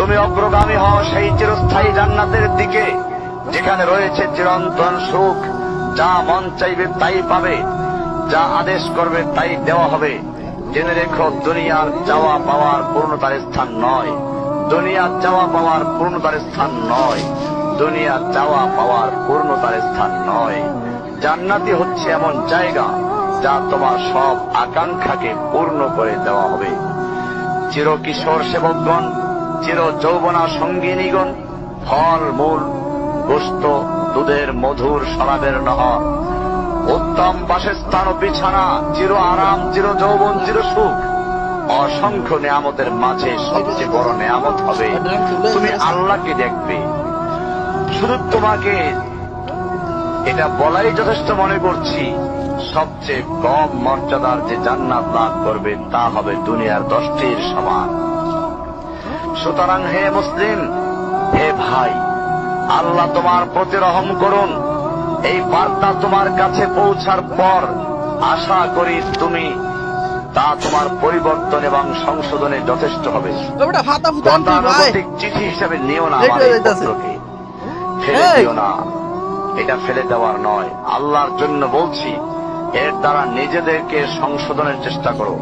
তুমি অগ্রগামী হও সেই চিরস্থায়ী জান্নাতের দিকে, যেখানে রয়েছে চিরন্তন সুখ। যা মন চাইবে তাই পাবে, যা আদেশ করবে তাই দেওয়া হবে। জেনে রেখো, দুনিয়ার চাওয়া পাওয়ার পূর্ণতার স্থান নয়, দুনিয়ার চাওয়া পাওয়ার পূর্ণতার স্থান নয়, দুনিয়ার চাওয়া পাওয়ার পূর্ণতার স্থান নয়। জান্নাতি হচ্ছে এমন জায়গা যা তোমার সব আকাঙ্ক্ষাকে পূর্ণ করে দেওয়া হবে। চির কিশোর সেবকগণ, চির যৌবনা সঙ্গিনীগণ, ফল মূল, গোস্ত, দুধের মধুর শরাবের নহর, উত্তম বাসস্থান ও বিছানা, চির আরাম, চির যৌবন, চির সুখ, অসংখ্য নেয়ামতের মাঝে সবচেয়ে বড় নেয়ামত হবে তুমি আল্লাহকে দেখবে। শুধু তোমাকে এটা বলাই যথেষ্ট মনে করছি, সবচেয়ে কম মর্যাদার যে জান্নাত লাভ করবে তা হবে দুনিয়ার 10টির সমান। সুতরাং হে মুসলিম, হে ভাই, আল্লাহ তোমার প্রতি রহম করুন। এই বার্তা তোমার কাছে পৌঁছার পর আশা করি তুমি তা তোমার পরিবর্তন এবং সংশোধনে যথেষ্ট হবে। গতানুগতিক চিঠি হিসেবে নিও না, আমার এই পত্রকে ফেলে দিও না। এটা ফেলে দেওয়ার নয়, আল্লাহর জন্য বলছি। এর দ্বারা নিজেদেরকে সংশোধনের চেষ্টা করো।